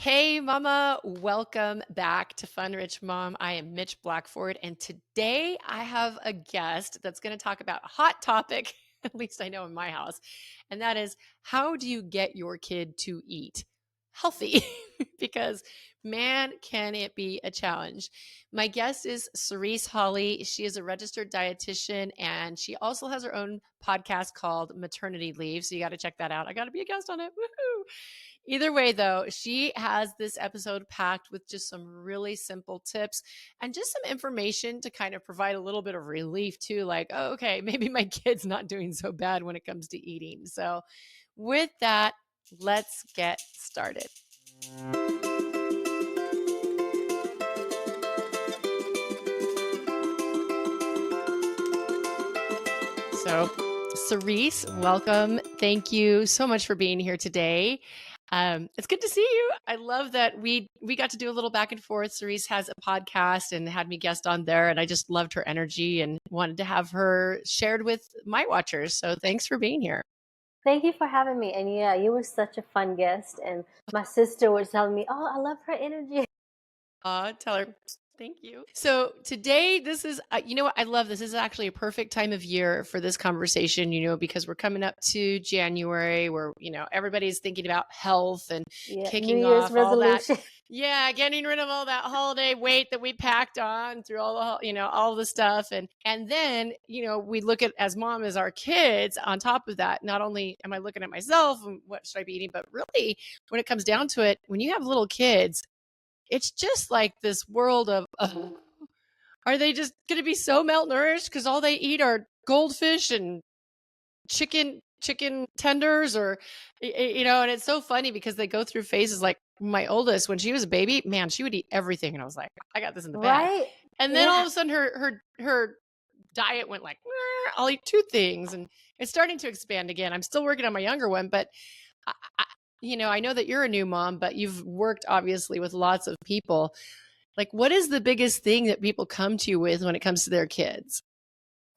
Hey, Mama, welcome back to Fun Rich Mom. I am Mitch Blackford, and today I have a guest that's going to talk about a hot topic, at least I know in my house, and that is how do you get your kid to eat healthy? Because man, can it be a challenge. My guest is Saríce Holley. She is a registered dietitian, and she also has her own podcast called Maternity Leave. So you got to check that out. I got to be a guest on it. Woohoo! Either way, though, she has this episode packed with just some really simple tips and just some information to kind of provide a little bit of relief too. Like, oh, okay, maybe my kid's not doing so bad when it comes to eating. So, with that, let's get started. So, Sarice, welcome. Thank you so much for being here today. It's good to see you. I love that we got to do a little back and forth. Sarice has a podcast and had me guest on there, and I just loved her energy and wanted to have her shared with my watchers. So thanks for being here. Thank you for having me. And yeah, you were such a fun guest. And my sister was telling me, oh, I love her energy. Tell her. Thank you. So today, this is, you know what? I love this. This is actually a perfect time of year for this conversation, because we're coming up to January where, everybody's thinking about health and kicking New Year's off resolution. all that. Yeah, getting rid of all that holiday weight that we packed on through all the, all the stuff. And then, we look at as mom as our kids on top of that. Not only am I looking at myself and what should I be eating, but really when it comes down to it, when you have little kids, it's just like this world of, are they just going to be so malnourished because all they eat are goldfish and chicken tenders or, and it's so funny because they go through phases. Like my oldest, when she was a baby, man, she would eat everything. And I was like, I got this in the bag. Right? And then all of a sudden her diet went like, I'll eat two things. And it's starting to expand again. I'm still working on my younger one, but I know that you're a new mom, but you've worked obviously with lots of people. Like, what is the biggest thing that people come to you with when it comes to their kids?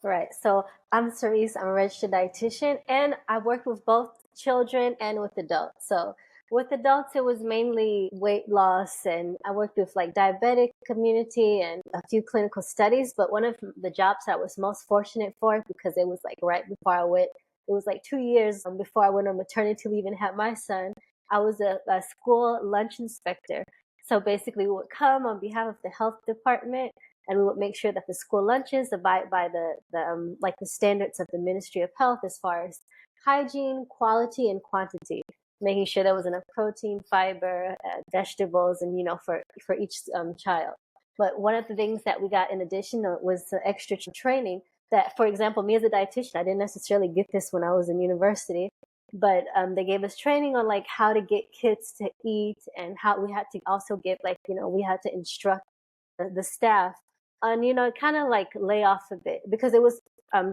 Right. So I'm Sarice. I'm a registered dietitian, and I worked with both children and with adults. So with adults, it was mainly weight loss, and I worked with like diabetic community and a few clinical studies. But one of the jobs I was most fortunate for, because it was like right before I went, it was like 2 years before I went on maternity leave and had my son. I was a school lunch inspector. So basically, we would come on behalf of the health department, and we would make sure that the school lunches abide by the standards of the Ministry of Health as far as hygiene, quality, and quantity. Making sure there was enough protein, fiber, vegetables, and for each child. But one of the things that we got in addition was the extra training. That, for example, me as a dietitian, I didn't necessarily get this when I was in university, but they gave us training on like how to get kids to eat, and how we had to also get we had to instruct the staff on kind of like lay off a bit, because it was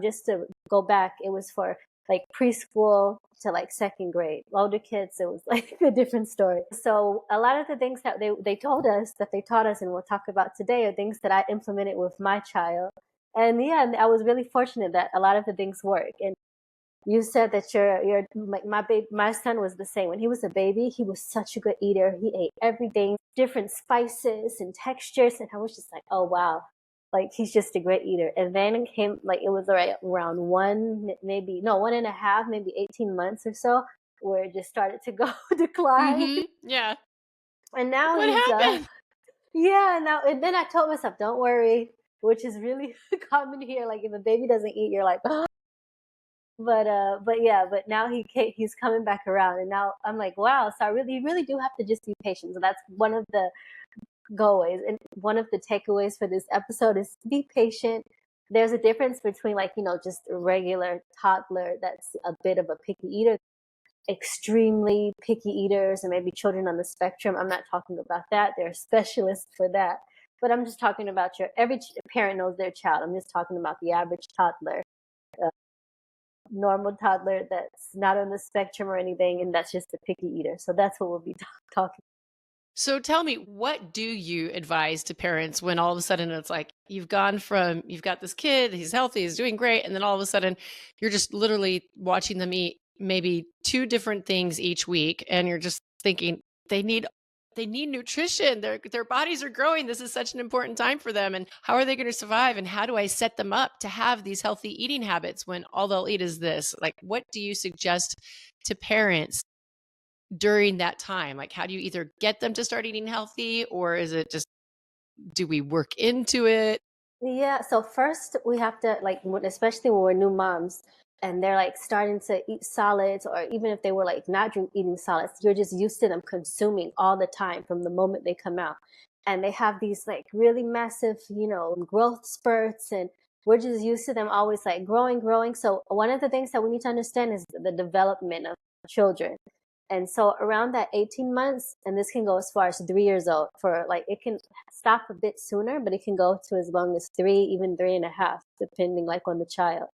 just to go back, it was for like preschool to like second grade. Older kids, it was like a different story. So a lot of the things that they told us, that they taught us and we'll talk about today, are things that I implemented with my child. And yeah, I was really fortunate that a lot of the things work. And you said that you're like my son was the same. When he was a baby, he was such a good eater. He ate everything, different spices and textures, and I was just like, oh wow, like he's just a great eater. And then it came, like it was around 1.5, maybe 18 months or so, where it just started to go decline. Mm-hmm. Yeah. And now what happened? And then I told myself, don't worry, which is really common here. Like if a baby doesn't eat, you're like, oh. But now he's coming back around, and now I'm like, wow. So you really do have to just be patient. So that's one of the goals, and one of the takeaways for this episode is be patient. There's a difference between just a regular toddler that's a bit of a picky eater, extremely picky eaters, and maybe children on the spectrum. I'm not talking about that. There are specialists for that. But I'm just talking about every parent knows their child. I'm just talking about the average toddler. Normal toddler that's not on the spectrum or anything, and that's just a picky eater. So that's what we'll be talking. So tell me, what do you advise to parents when all of a sudden it's like you've got this kid, he's healthy, he's doing great, and then all of a sudden you're just literally watching them eat maybe two different things each week, and you're just thinking they need they need nutrition. Their bodies are growing. This is such an important time for them. And how are they going to survive? And how do I set them up to have these healthy eating habits when all they'll eat is this? Like, what do you suggest to parents during that time? Like, how do you either get them to start eating healthy, or is it just, do we work into it? Yeah, so first we have to like especially when we're new moms and they're like starting to eat solids, or even if they were like not eating solids, you're just used to them consuming all the time from the moment they come out. And they have these like really massive, growth spurts, and we're just used to them always like growing, growing. So one of the things that we need to understand is the development of children. And so around that 18 months, and this can go as far as 3 years old, for like it can stop a bit sooner, but it can go to as long as three, even 3.5, depending like on the child.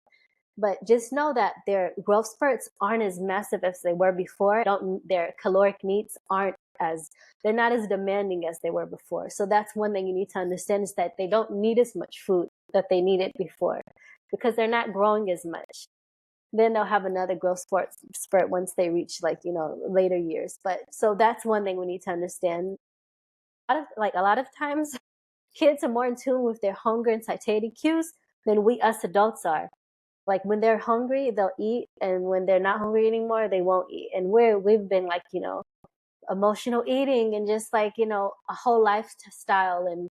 But just know that their growth spurts aren't as massive as they were before. Don't Their caloric needs aren't as they're not as demanding as they were before. So that's one thing you need to understand, is that they don't need as much food that they needed before because they're not growing as much. Then they'll have another growth spurt once they reach like, later years. But so that's one thing we need to understand. A lot of times kids are more in tune with their hunger and satiety cues than we us adults are. Like when they're hungry, they'll eat, and when they're not hungry anymore, they won't eat. And we've been like, emotional eating, and just like, a whole lifestyle and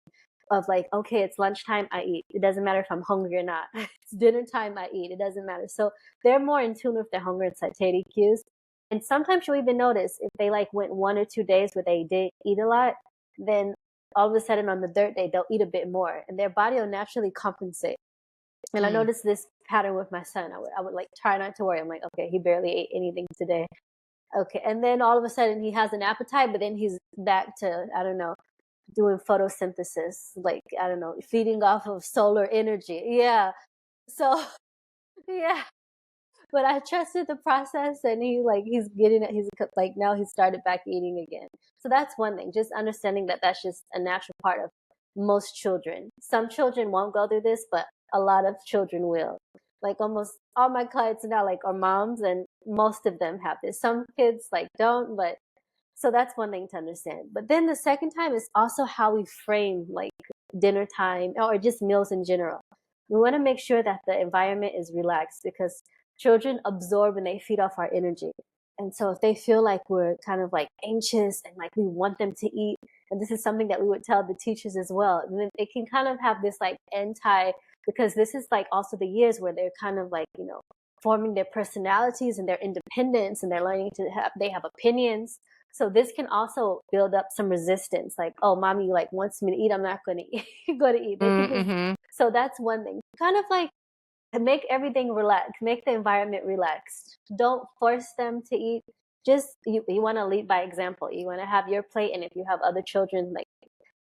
of like, okay, it's lunchtime, I eat. It doesn't matter if I'm hungry or not. It's dinner time, I eat. It doesn't matter. So they're more in tune with their hunger and satiety cues. And sometimes you'll even notice if they like went 1 or 2 days where they did eat a lot, then all of a sudden on the third day they'll eat a bit more, and their body will naturally compensate. And I Mm. noticed this pattern with my son. I would like try not to worry. I'm like, okay, he barely ate anything today. Okay. And then all of a sudden he has an appetite, but then he's back to, I don't know, doing photosynthesis, like, I don't know, feeding off of solar energy. Yeah. So, yeah. But I trusted the process, and he's getting it. He's like, now he started back eating again. So that's one thing, just understanding that that's just a natural part of most children. Some children won't go through this, but a lot of children will. Like almost all my clients now like are moms, and most of them have this. Some kids like don't, but so that's one thing to understand. But then the second time is also how we frame like dinner time or just meals in general. We want to make sure that the environment is relaxed, because children absorb and they feed off our energy. And so if they feel like we're kind of like anxious and like we want them to eat, and this is something that we would tell the teachers as well, then it can kind of have this like because this is like also the years where they're kind of like, forming their personalities and their independence, and they're learning they have opinions. So this can also build up some resistance, like, oh, mommy like wants me to eat, I'm not going to eat. Going to eat. They can just Mm-hmm. So that's one thing. Kind of like make everything relaxed, make the environment relaxed. Don't force them to eat. Just you want to lead by example. You want to have your plate, and if you have other children, like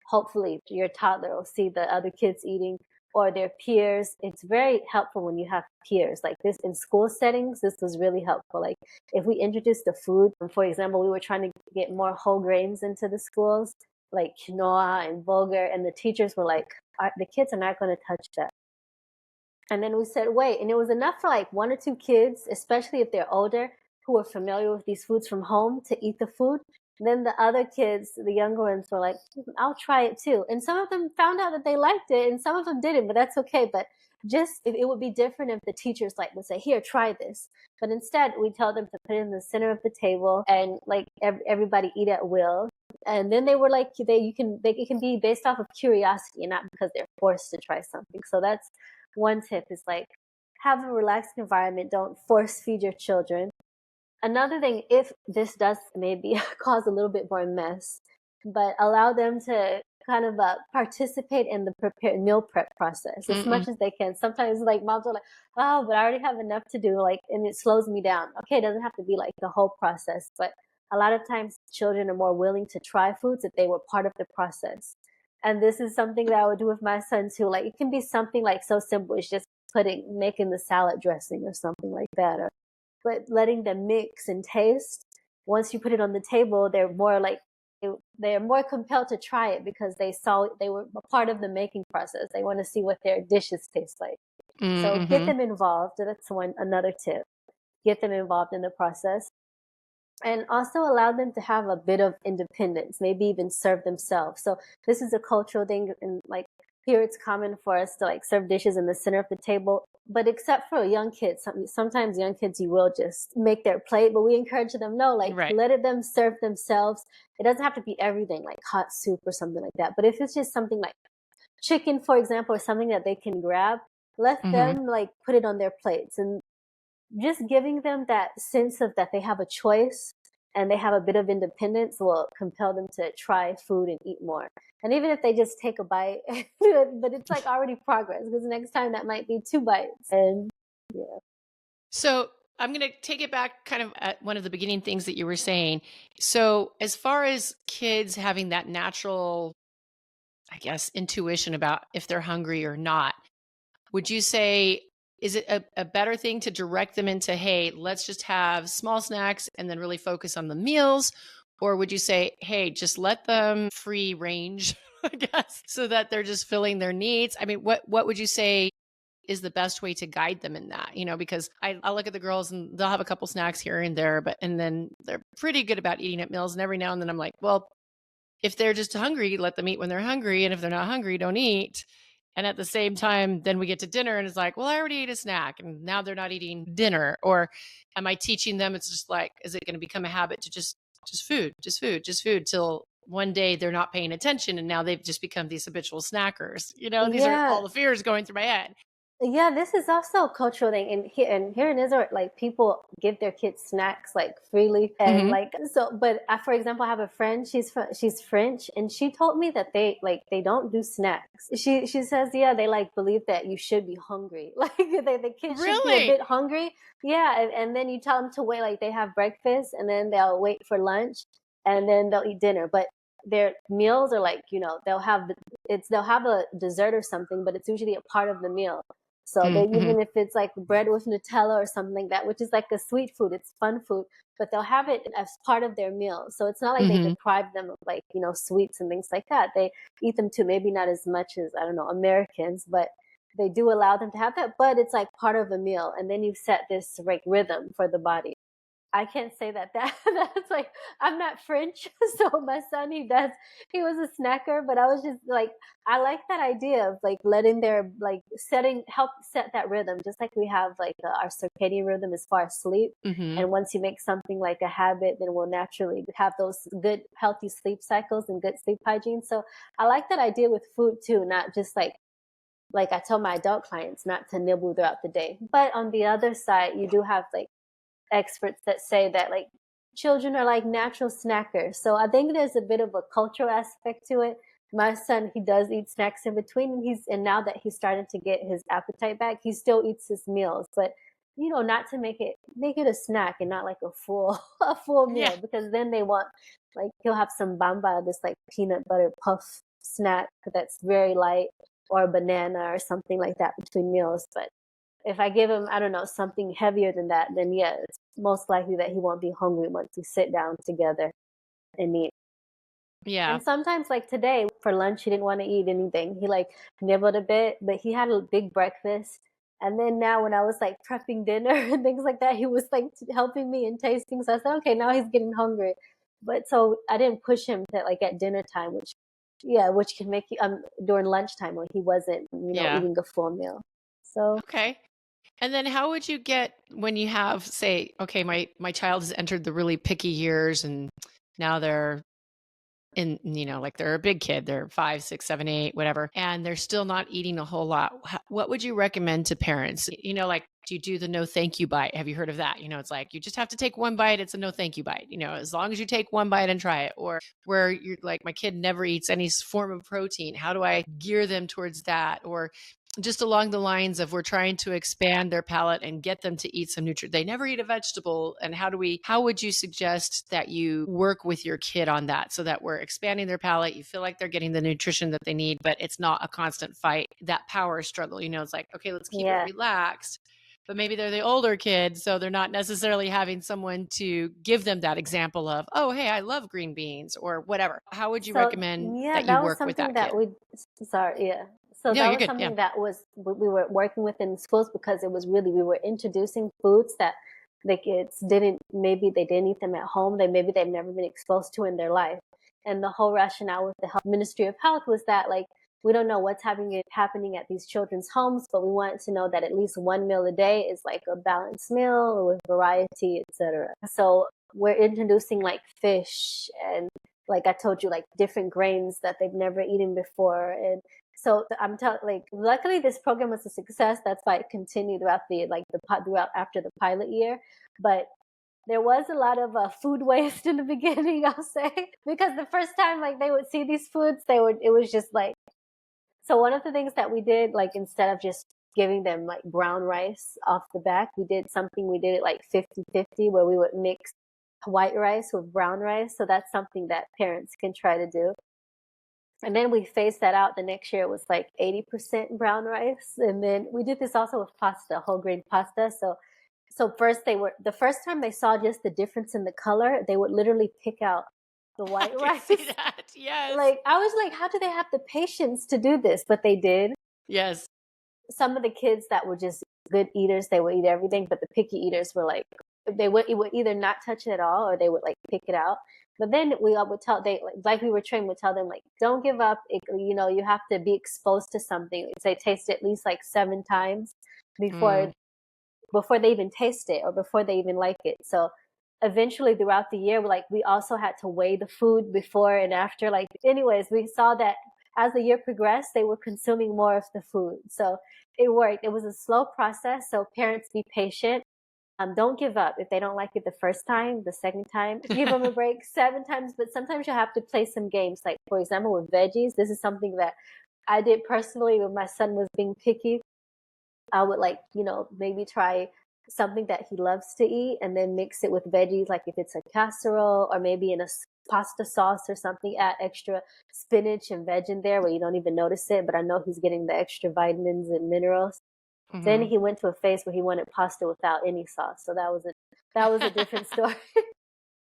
hopefully your toddler will see the other kids eating or their peers. It's very helpful when you have peers like this in school settings. This was really helpful. Like if we introduced the food, for example, we were trying to get more whole grains into the schools, like quinoa and bulgur, and the teachers were like, the kids are not going to touch that. And then we said, wait, and it was enough for like 1 or 2 kids, especially if they're older, who are familiar with these foods from home, to eat the food. Then the other kids, the younger ones, were like, I'll try it too. And some of them found out that they liked it, and some of them didn't, but that's okay. But just it would be different if the teachers like would say, here, try this. But instead, we tell them to put it in the center of the table and like everybody eat at will. And then they were like, it can be based off of curiosity and not because they're forced to try something. So that's one tip, is like have a relaxed environment. Don't force feed your children. Another thing, if this does maybe cause a little bit more mess, but allow them to kind of participate in the meal prep process as Mm-mm. much as they can. Sometimes like moms are like, oh, but I already have enough to do, like, and it slows me down. Okay, it doesn't have to be like the whole process, but a lot of times children are more willing to try foods if they were part of the process. And this is something that I would do with my son too. Like it can be something like so simple. It's just making the salad dressing or something like that, or but letting them mix and taste. Once you put it on the table, they're more compelled to try it because they were a part of the making process. They want to see what their dishes taste like. So get Mm-hmm. them involved. That's another tip. Get them involved in the process. and also allow them to have a bit of independence, maybe even serve themselves. So this is a cultural thing, and like here it's common for us to like serve dishes in the center of the table. But except for young kids, sometimes young kids you will just make their plate, but we encourage them no, like Right. let it them serve themselves. It doesn't have to be everything like hot soup or something like that. But if it's just something like chicken, for example, or something that they can grab, let Hmm. them like put it on their plates, and just giving them that sense of that they have a choice and they have a bit of independence will compel them to try food and eat more. And even if they just take a bite, but it's like already progress because next time that might be two bites. And yeah. So I'm going to take it back kind of at one of the beginning things that you were saying. So, as far as kids having that natural, I guess, intuition about if they're hungry or not, would you say, is it a better thing to direct them into, hey, let's just have small snacks and then really focus on the meals? Or would you say, hey, just let them free range, I guess, so that they're just filling their needs? I mean, what would you say is the best way to guide them in that? Because I look at the girls and they'll have a couple snacks here and there, and then they're pretty good about eating at meals. And every now and then I'm like, well, if they're just hungry, let them eat when they're hungry. And if they're not hungry, don't eat. And at the same time, then we get to dinner and it's like, well, I already ate a snack and now they're not eating dinner. Or am I teaching them? It's just like, is it going to become a habit to just food, just food, just food till one day they're not paying attention and now they've just become these habitual snackers? These are Yeah, all the fears going through my head. yeah, this is also a cultural thing. And here in Israel, like people give their kids snacks like freely, and Hmm. like so. But for example, I have a friend. She's French, and she told me that they don't do snacks. She says, yeah, they like believe that you should be hungry, like the kids should be a Really? bit hungry. Yeah, and then you tell them to wait, like they have breakfast, and then they'll wait for lunch, and then they'll eat dinner. But their meals are like they'll have a dessert or something, but it's usually a part of the meal. So they Mm-hmm. even if it's like bread with Nutella or something like that, which is like a sweet food, it's fun food, but they'll have it as part of their meal. So it's not like they Hmm. deprive them of like, sweets and things like that. They eat them too, maybe not as much as, I don't know, Americans, but they do allow them to have that, but it's like part of a meal. And then you set this like rhythm for the body. I can't say that's like I'm not French, so my son he was a snacker, but I was just like I like that idea of like letting their like setting help set that rhythm, just like we have like our circadian rhythm as far as sleep. Hmm. And once you make something like a habit, then we'll naturally have those good healthy sleep cycles and good sleep hygiene. So I like that idea with food too, not just like I tell my adult clients not to nibble throughout the day. But on the other side, you do have like experts that say that like children are like natural snackers. So I think there's a bit of a cultural aspect to it. My son, he does eat snacks in between, and now that he's starting to get his appetite back, he still eats his meals, but not to make it a snack and not like a full a full Yeah. meal, because then they want like he'll have some bamba, this like peanut butter puff snack that's very light, or a banana or something like that between meals. But if I give him, I don't know, something heavier than that, then yeah, it's most likely that he won't be hungry once we sit down together and eat. Yeah. And sometimes, like today, for lunch, he didn't want to eat anything. He like nibbled a bit, but he had a big breakfast. And then now, when I was like prepping dinner and things like that, he was like helping me and tasting. So I said, okay, now he's getting hungry. But so I didn't push him to like at dinner time, which can make you during lunchtime when he wasn't, Yeah. eating a full meal. So Okay. And then how would you get when you have, say, okay, my child has entered the really picky years and now they're like they're a big kid, they're 5, 6, 7, 8, whatever, and they're still not eating a whole lot. What would you recommend to parents? Like, do you do the no thank you bite? Have you heard of that? It's like you just have to take one bite. It's a no thank you bite. As long as you take one bite and try it. Or where you're like, my kid never eats any form of protein. How do I gear them towards that? Or just along the lines of we're trying to expand their palate and get them to eat some nutrient. They never eat a vegetable. And how would you suggest that you work with your kid on that so that we're expanding their palate? You feel like they're getting the nutrition that they need, but it's not a constant fight, that power struggle. It's like, okay, let's keep it yeah. relaxed. But maybe they're the older kids, so they're not necessarily having someone to give them that example of, oh, hey, I love green beans or whatever. How would you So recommend yeah, that you that was work with something that that kid? we sorry, yeah. So No, that you're was good. Yeah. something that we were working with in schools, because it was really we were introducing foods that the kids maybe they didn't eat them at home, maybe they've never been exposed to in their life. And the whole rationale with the Ministry of Health was that, like, we don't know what's happening at these children's homes, but we wanted to know that at least one meal a day is like a balanced meal with variety, etc. So we're introducing like fish and, like I told you, like different grains that they've never eaten before. And so like, luckily this program was a success. That's why it continued throughout throughout after the pilot year. But there was a lot of food waste in the beginning, I'll say, because the first time like they would see these foods, it was just like, so one of the things that we did, like instead of just giving them like brown rice off the back, we did it like 50-50, where we would mix white rice with brown rice. So that's something that parents can try to do. And then we phased that out. The next year it was like 80% brown rice. And then we did this also with pasta, whole grain pasta. So first the first time they saw just the difference in the color, they would literally pick out the white I rice. can see that. Yes. Like, I was like, how do they have the patience to do this? But they did. Yes. Some of the kids that were just good eaters, they would eat everything. But the picky eaters were like, it would either not touch it at all, or they would like pick it out. But then we would tell like we were trained, would tell them like, don't give up. You have to be exposed to something. Say taste it at least like 7 times before they even taste it, or before they even like it. So eventually throughout the year, we also had to weigh the food before and after. Like, anyways, we saw that as the year progressed, they were consuming more of the food. So it worked. It was a slow process. So parents, be patient. Don't give up. If they don't like it the first time, the second time, give them a break 7 times. But sometimes you have to play some games. Like, for example, with veggies, this is something that I did personally when my son was being picky. I would maybe try something that he loves to eat and then mix it with veggies. Like if it's a casserole, or maybe in a pasta sauce or something, add extra spinach and veg in there where you don't even notice it, but I know he's getting the extra vitamins and minerals. Then he went to a phase where he wanted pasta without any sauce. So that was a different story.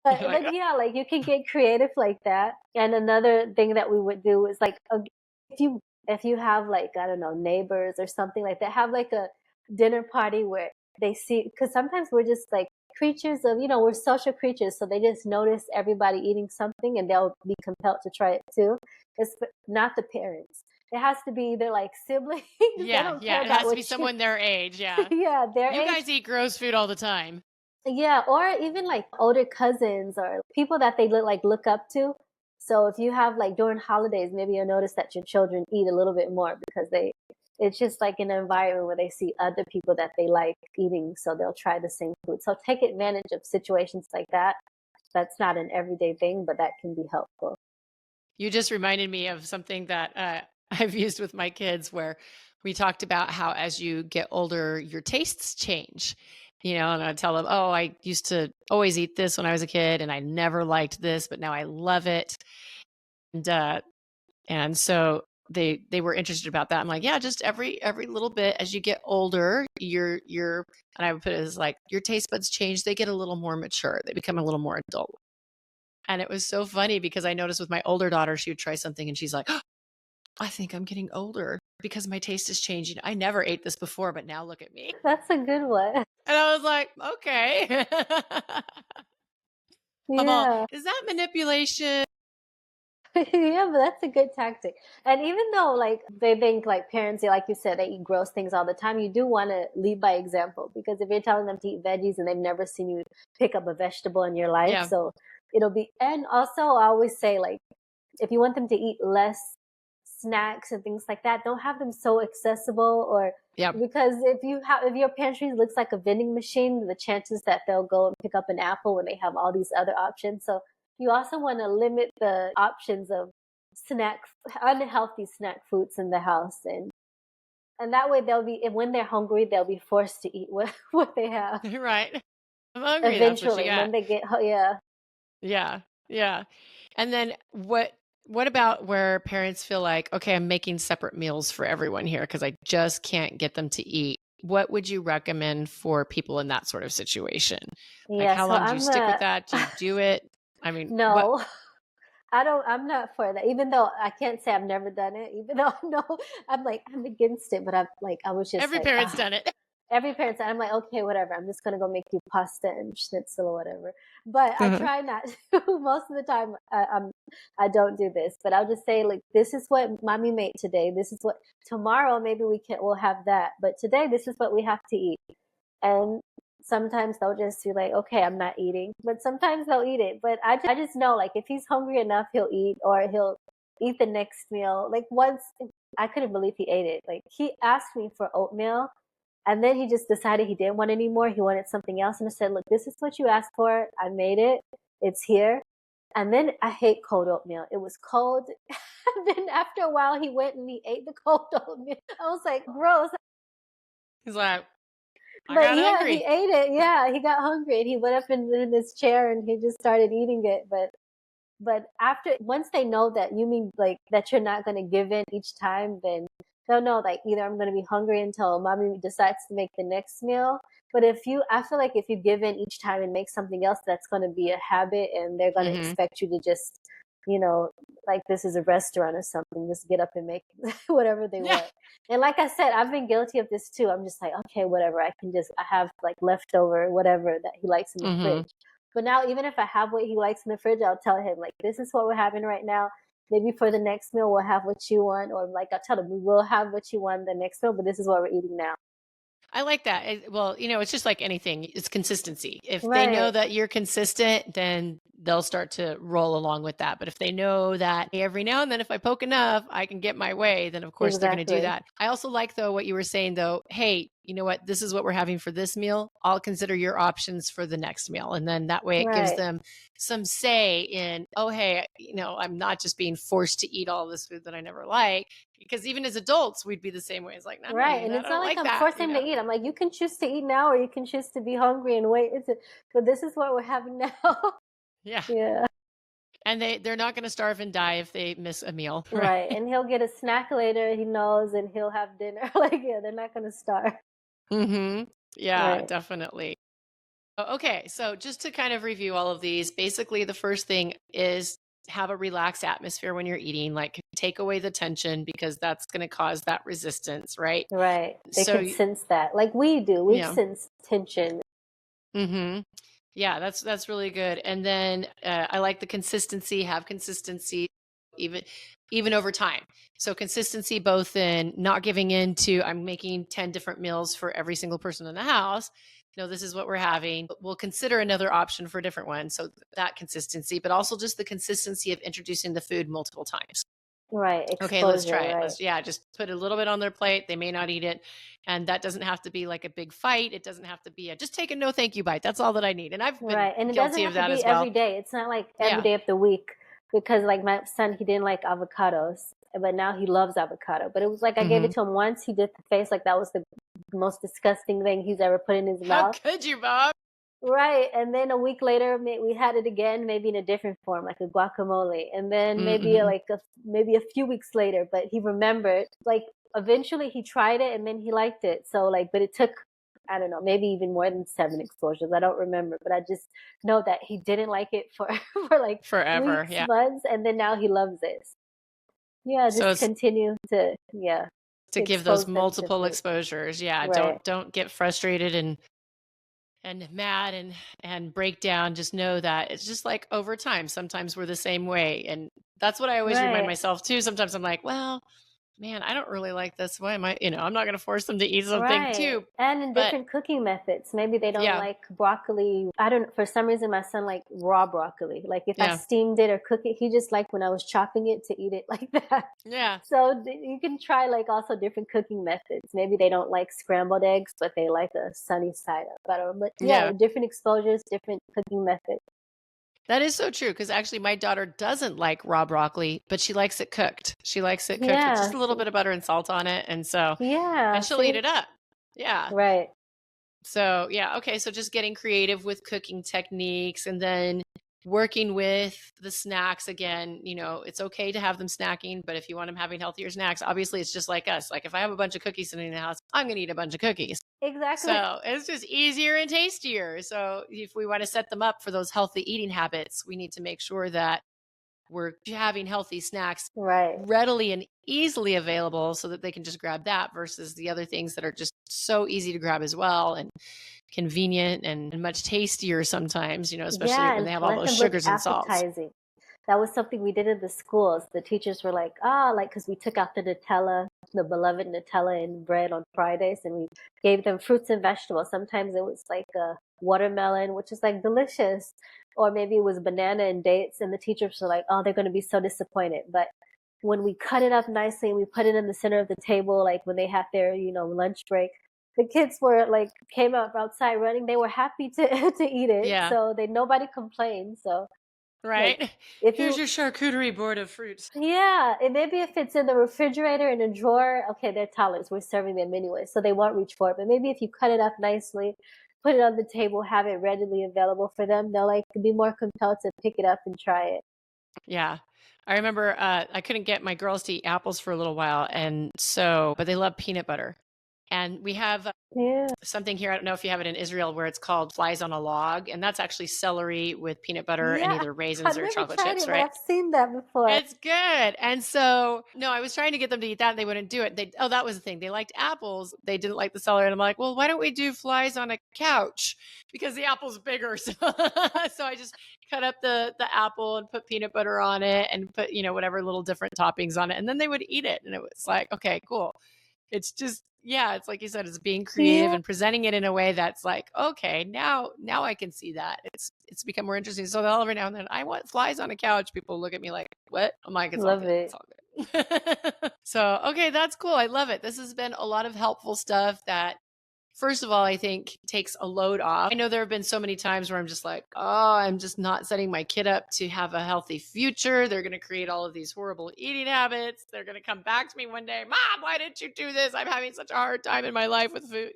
But yeah, like you can get creative like that. And another thing that we would do is like, if you have like, I don't know, neighbors or something like that, have like a dinner party where they see, because sometimes we're just like creatures of, we're social creatures. So they just notice everybody eating something and they'll be compelled to try it too. It's not the parents. It has to be either like siblings. Yeah, yeah. It has to be someone their age. Yeah. Yeah, their age. You guys eat gross food all the time. Yeah, or even like older cousins or people that they look up to. So if you have like during holidays, maybe you'll notice that your children eat a little bit more because it's just like an environment where they see other people that they like eating, so they'll try the same food. So take advantage of situations like that. That's not an everyday thing, but that can be helpful. You just reminded me of something that I've used with my kids, where we talked about how as you get older, your tastes change. And I tell them, oh, I used to always eat this when I was a kid and I never liked this, but now I love it. And so they were interested about that. I'm like, yeah, just every little bit as you get older, and I would put it as like, your taste buds change. They get a little more mature. They become a little more adult. And it was so funny because I noticed with my older daughter, she would try something and she's like, oh, I think I'm getting older because my taste is changing. I never ate this before, but now look at me. That's a good one. And I was like, okay. Yeah. Is that manipulation? Yeah, but that's a good tactic. And even though like they think like parents, like you said, they eat gross things all the time, you do want to lead by example, because if you're telling them to eat veggies and they've never seen you pick up a vegetable in your life, so it'll be. And also I always say, like, if you want them to eat less snacks and things like that, don't have them so accessible, or because if your pantry looks like a vending machine, the chances that they'll go and pick up an apple when they have all these other options. So you also want to limit the options of unhealthy snack foods in the house, and that way when they're hungry, they'll be forced to eat what they have. Right. I'm hungry. Eventually, when they get Yeah. And then what about where parents feel like, okay, I'm making separate meals for everyone here because I just can't get them to eat? What would you recommend for people in that sort of situation? Like, how long do you stick with that? Do you do it? I mean, no. I'm not for that. Even though I can't say I've never done it, even though I'm against it, but I was just every parent's done it. every parent's, I'm like, okay, whatever. I'm just gonna go make you pasta and schnitzel or whatever. But I Uh-huh. try not to. Most of the time, I don't do this. But I'll just say, like, this is what mommy made today. This is what tomorrow maybe we'll have that. But today, this is what we have to eat. And sometimes they'll just be like, okay, I'm not eating. But sometimes they'll eat it. But I just know, like, if he's hungry enough, he'll eat, or he'll eat the next meal. Like once, I couldn't believe he ate it. Like he asked me for oatmeal and then he just decided he didn't want any more. He wanted something else. And I said, look, this is what you asked for. I made it. It's here. And then I hate cold oatmeal. It was cold. And then after a while, he went and he ate the cold oatmeal. I was like, gross. He's like, I But got yeah, he hungry. ate it. Yeah, he got hungry and he went up in his chair and he just started eating it. But after, once they know that you mean like that you're not going to give in each time, then they'll know like either I'm going to be hungry until mommy decides to make the next meal. But I feel like if you give in each time and make something else, that's going to be a habit and they're going to Hmm. expect you to just, you know, like this is a restaurant or something, just get up and make whatever they Yeah. want. And like I said, I've been guilty of this too. I'm just like, okay, whatever. I have like leftover whatever that he likes in the Hmm. fridge. But now, even if I have what he likes in the fridge, I'll tell him, like, this is what we're having right now. Maybe for the next meal, we'll have what you want. Or, like, I'll tell him, we will have what you want the next meal, but this is what we're eating now. I like that. Well, it's just like anything. It's consistency. If they know Right. that you're consistent, then they'll start to roll along with that. But if they know that hey, every now and then, if I poke enough, I can get my way, then of course they're going to do Exactly. that. I also like, though, what you were saying, though. Hey, you know what? This is what we're having for this meal. I'll consider your options for the next meal. And then that way it gives Right. them some say in, oh, hey, I'm not just being forced to eat all this food that I never like. Because even as adults, we'd be the same way. It's like, I'm not Right. eating And that. it's I not don't like like I'm that, forcing him to eat. I'm like, you can choose to eat now or you can choose to be hungry and wait. But this is what we're having now. Yeah. Yeah. And they're not going to starve and die if they miss a meal, right? Right. And he'll get a snack later, he knows, and he'll have dinner. Like, yeah, they're not going to starve. Mhm. Yeah, Right. definitely. Okay, so just to kind of review all of these, basically the first thing is have a relaxed atmosphere when you're eating, like take away the tension because that's going to cause that resistance, right? Right. They So, can sense that. Like we do. We've yeah. sensed tension. Mhm. Yeah, that's really good. And then I like the consistency, have consistency even even over time. So consistency both in not giving in to I'm making 10 different meals for every single person in the house. No, this is what we're having. But we'll consider another option for a different one. So that consistency, but also just the consistency of introducing the food multiple times. Right, Okay, let's exposure, try it. right. Let's yeah, just put a little bit on their plate. They may not eat it. And that doesn't have to be like a big fight. It doesn't have to be a just take a no thank you bite. That's all that I need. And I've been Right. And it doesn't guilty of have to that be as every well. day. It's not like every Yeah. day of the week because like my son, he didn't like avocados, but now he loves avocado. But it was like I gave it Mhm. to him once, he did the face like that was the most disgusting thing he's ever put in his How mouth. could you, Bob? Right. And then a week later, we had it again, maybe in a different form, like a guacamole. And then maybe Mhm. maybe a few weeks later, but he remembered. Like eventually, he tried it and then he liked it. So like, but it took I don't know, maybe even more than 7 exposures. I don't remember, but I just know that he didn't like it for for like Forever. weeks, Yeah. months, and then now he loves it. Yeah, So just it's continue to to give those expose them to multiple food. exposures. Yeah. Right. Don't get frustrated and mad and break down. Just know that it's just like over time. Sometimes we're the same way. And that's what I always remind Right. myself too. Sometimes I'm like, well, man, I don't really like this. Why am I, I'm not going to force them to eat something Right. too. And in But different cooking methods. Maybe they don't yeah, like broccoli. I don't, for some reason, my son like raw broccoli. Like if I yeah, steamed it or cook it, he just liked when I was chopping it to eat it like that. yeah, So you can try like also different cooking methods. Maybe they don't like scrambled eggs, but they like a sunny side up. I don't know. But yeah, yeah. different exposures, different cooking methods. That is so true because actually my daughter doesn't like raw broccoli, but she likes it cooked. She likes it cooked with just Yeah. a little bit of butter and salt on it. Yeah. And she'll eat See? it up. Yeah. Right. So, yeah. Okay. So just getting creative with cooking techniques and then working with the snacks again. It's okay to have them snacking, but if you want them having healthier snacks, obviously it's just like us. Like if I have a bunch of cookies sitting in the house, I'm going to eat a bunch of cookies. Exactly. So it's just easier and tastier. So if we want to set them up for those healthy eating habits, we need to make sure that we're having healthy snacks Right. readily and easily available so that they can just grab that versus the other things that are just so easy to grab as well and convenient and much tastier sometimes, especially Yeah, when and they have all let those them look sugars and salts. appetizing. That was something we did in the schools. The teachers were like, like, because we took out the Nutella, the beloved Nutella and bread on Fridays, and we gave them fruits and vegetables. Sometimes it was like a watermelon, which is like delicious, or maybe it was banana and dates, and the teachers were like, oh, they're going to be so disappointed. But when we cut it up nicely and we put it in the center of the table, like when they had their, lunch break, the kids were like came up outside running. They were happy to to eat it, Yeah. so they nobody complained. So like Right. if Here's you your charcuterie board of fruits. yeah, and maybe if it's in the refrigerator in a drawer, okay, they're toddlers. We're serving them anyway, so they won't reach for it. But maybe if you cut it up nicely, put it on the table, have it readily available for them, they'll like be more compelled to pick it up and try it. Yeah. I remember I couldn't get my girls to eat apples for a little while. But they love peanut butter. And we have Yeah. something here. I don't know if you have it in Israel where it's called flies on a log. And that's actually celery with peanut butter and Yeah, either raisins I've or never chocolate tried chips, it, but right? I've seen that before. It's good. And so, no, I was trying to get them to eat that and they wouldn't do it. That was the thing. They liked apples. They didn't like the celery. And I'm like, well, why don't we do flies on a couch? Because the apple's bigger. So, so I just cut up the apple and put peanut butter on it and put, whatever little different toppings on it. And then they would eat it. And it was like, okay, cool. It's just, yeah, it's like you said, it's being creative Yeah, and presenting it in a way that's like, okay, now I can see that. It's become more interesting. So they'll every now and then, I want flies on a couch. People look at me like, what? I'm like, it's all love good. It's it. all good. So, okay, that's cool. I love it. This has been a lot of helpful stuff that first of all, I think takes a load off. I know there have been so many times where I'm just like, oh, I'm just not setting my kid up to have a healthy future. They're going to create all of these horrible eating habits. They're going to come back to me one day, Mom, why didn't you do this? I'm having such a hard time in my life with food.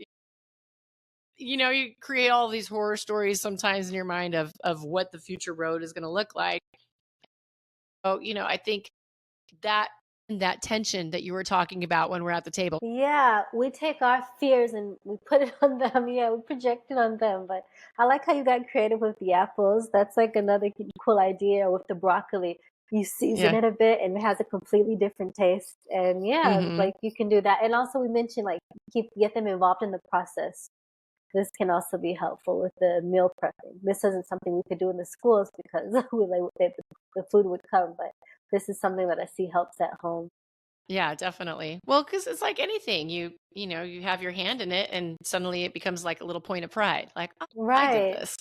You create all these horror stories sometimes in your mind of what the future road is going to look like. So, I think that that tension that you were talking about when we're at the table. Yeah, we take our fears and we put it on them. Yeah, we project it on them. But I like how you got creative with the apples. That's like another cool idea with the broccoli. You season Yeah. it a bit and it has a completely different taste. And yeah, Hmm. like you can do that. And also we mentioned like get them involved in the process. This can also be helpful with the meal prepping. This isn't something we could do in the schools because the food would come, but this is something that I see helps at home. Yeah, definitely. Well, because it's like anything, you have your hand in it, and suddenly it becomes like a little point of pride, like, oh, I did Right. this,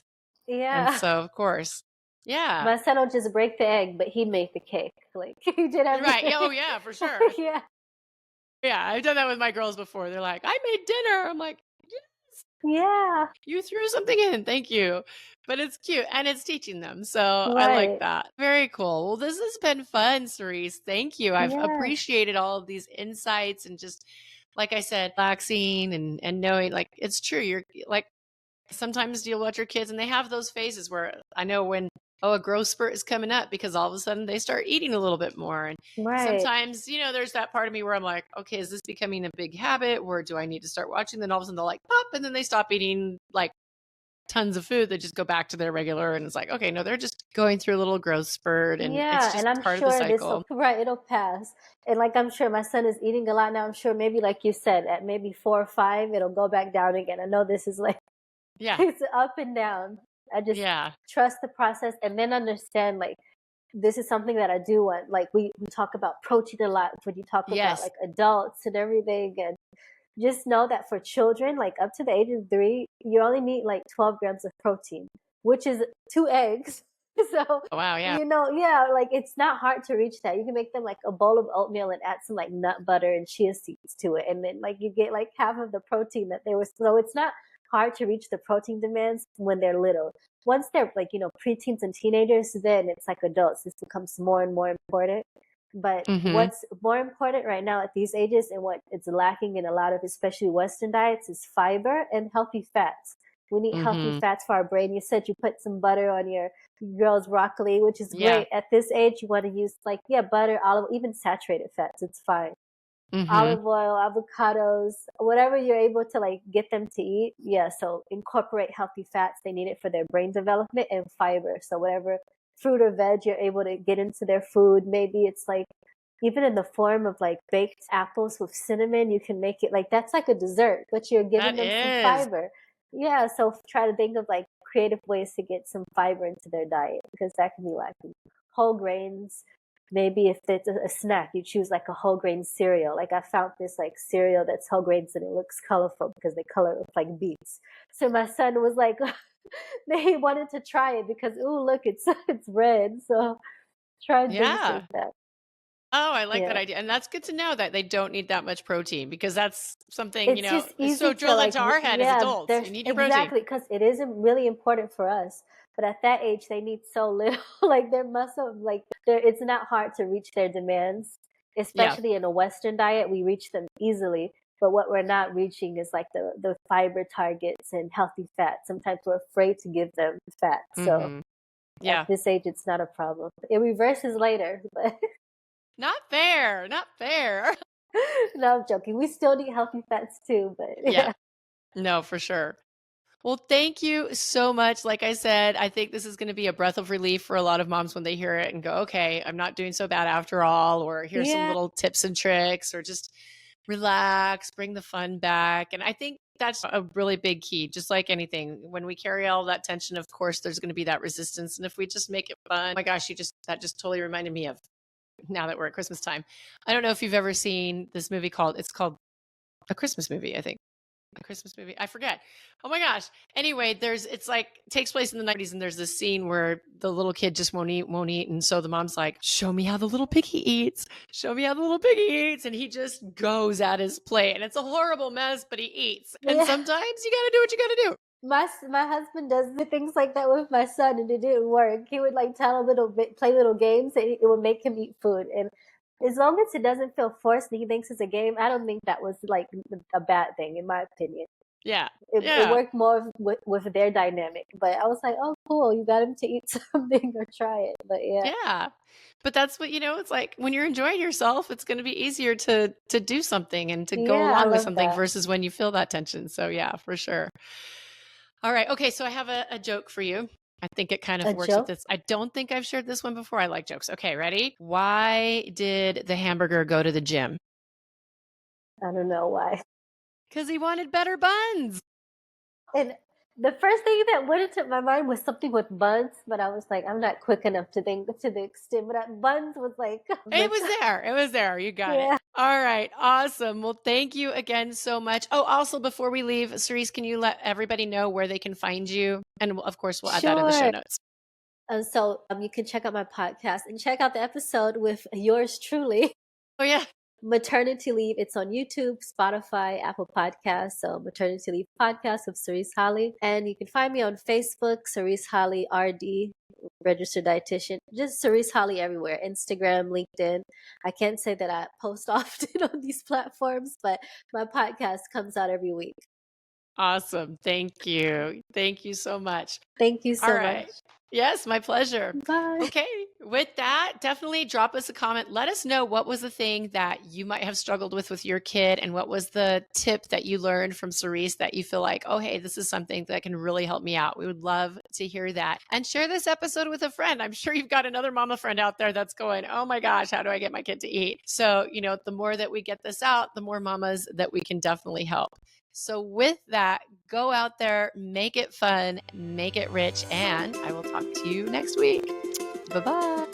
and Yeah. so of course, yeah, My son will just break the egg, but he made the cake. Like he did right, yeah, everything. oh yeah, for sure, Yeah. yeah. I've done that with my girls before. They're like, I made dinner. I'm like, yes, Yeah. you threw something in, thank you. But it's cute and it's teaching them, so I like Right. that. Very cool. Well, this has been fun, Cerise. Thank you. I've Yeah. appreciated all of these insights and just like I said, relaxing and knowing like it's true. You're like sometimes you'll watch your kids and they have those phases where I know when a growth spurt is coming up because all of a sudden they start eating a little bit more. And Right. sometimes, there's that part of me where I'm like, okay, is this becoming a big habit or do I need to start watching? Then all of a sudden they'll like pop and then they stop eating like tons of food. They just go back to their regular and it's like, okay, no, they're just going through a little growth spurt and it's Yeah. just And I'm part of the sure this will cycle. right, it'll pass. And like I'm sure my son is eating a lot now. I'm sure maybe like you said, at maybe 4 or 5, it'll go back down again. I know this is like Yeah. it's up and down. I just Yeah. trust the process and then understand like this is something that I do want. Like we talk about protein a lot when you talk about Yes. like adults and everything. And just know that for children, like up to the age of 3, you only need like 12 grams of protein, which is 2 eggs. So, Oh, wow. Yeah. yeah, like it's not hard to reach that. You can make them like a bowl of oatmeal and add some like nut butter and chia seeds to it. And then like you get like half of the protein that they were. So it's not hard to reach the protein demands when they're little. Once they're like, preteens and teenagers, then it's like adults. This becomes more and more important. But Mm-hmm. what's more important right now at these ages and what it's lacking in a lot of especially Western diets is fiber and healthy fats. We need healthy Mm-hmm. fats for our brain. You said you put some butter on your girl's broccoli, which is Yeah. great. At this age, you want to use like, yeah, butter, olive, even saturated fats. It's fine. Mm-hmm. Olive oil, avocados, whatever you're able to like get them to eat. Yeah, so incorporate healthy fats. They need it for their brain development and fiber. So whatever fruit or veg you're able to get into their food. Maybe it's like even in the form of like baked apples with cinnamon, you can make it like that's like a dessert, but you're giving That them some is. fiber. Yeah, so try to think of like creative ways to get some fiber into their diet because that can be lacking. Whole grains, maybe if it's a snack, you choose like a whole grain cereal. Like I found this like cereal that's whole grains and it looks colorful because they color it with like beets. So my son was like, he wanted to try it because ooh, look, it's it's red. So try things like Yeah. that. Oh, I like that Yeah. idea. And that's good to know that they don't need that much protein because that's something, It's just is so easy to drilled like, into our head as yeah, adults. there's You need your protein. exactly because it isn't really important for us. But at that age, they need so little. Like their muscle, like it's not hard to reach their demands, Yeah. especially in a Western diet. We reach them easily. But what we're not reaching is like the fiber targets and healthy fat. Sometimes we're afraid to give them fat. So Hmm. at Yeah. this age, it's not a problem. It reverses later, but Not fair. Not fair. no, I'm joking. We still need healthy fats too, but Yeah. yeah. No, for sure. Well, thank you so much. Like I said, I think this is going to be a breath of relief for a lot of moms when they hear it and go, okay, I'm not doing so bad after all, or here's some Yeah. little tips and tricks, or just relax, bring the fun back. And I think that's a really big key, just like anything. When we carry all that tension, of course, there's going to be that resistance. And if we just make it fun, oh my gosh, that just totally reminded me of now that we're at Christmas time. I don't know if you've ever seen this movie it's called A Christmas Movie, I think. A Christmas Movie. I forget. Oh my gosh. Anyway, it's like takes place in the 90s and there's this scene where the little kid just won't eat. And so the mom's like, show me how the little piggy eats. Show me how the little piggy eats. And he just goes at his plate. And it's a horrible mess, but he eats. And Yeah. sometimes you got to do what you got to do. My husband does the things like that with my son, and it didn't work. He would like tell a little bit, play little games, and it would make him eat food. And as long as it doesn't feel forced and he thinks it's a game, I don't think that was like a bad thing, in my opinion. Yeah. It Yeah. worked more with their dynamic. But I was like, oh, cool, you got him to eat something or try it. But yeah, Yeah. But that's what, it's like when you're enjoying yourself, it's going to be easier to do something and to go yeah, I along with love something that. versus when you feel that tension. So yeah, for sure. All right. Okay. So I have a joke for you. I think it kind A of works with joke? this. I don't think I've shared this one before. I like jokes. Okay. Ready? Why did the hamburger go to the gym? I don't know why. Because he wanted better buns. And the first thing that went into my mind was something with buns, but I was like, I'm not quick enough to think to the extent. But buns was like, It was there. It was there. You got it. yeah, All right. Awesome. Well, thank you again so much. Oh, also, before we leave, Sarice, can you let everybody know where they can find you? And of course, we'll add that in the show sure. notes. And so you can check out my podcast and check out the episode with yours truly. Oh, yeah. Maternity Leave. It's on YouTube, Spotify, Apple Podcasts. So Maternity Leave podcast with Saríce Holley. And you can find me on Facebook, Saríce Holley RD, registered dietitian. Just Saríce Holley everywhere. Instagram, LinkedIn. I can't say that I post often on these platforms, but my podcast comes out every week. Awesome. Thank you. Thank you so much. Thank you All so much. right. Yes, my pleasure. Bye. Okay. With that, definitely drop us a comment. Let us know what was the thing that you might have struggled with your kid and what was the tip that you learned from Sarice that you feel like, oh, hey, this is something that can really help me out. We would love to hear that. And share this episode with a friend. I'm sure you've got another mama friend out there that's going, oh my gosh, how do I get my kid to eat? So, the more that we get this out, the more mamas that we can definitely help. So with that, go out there, make it fun, make it rich, and I will talk to you next week. Bye-bye.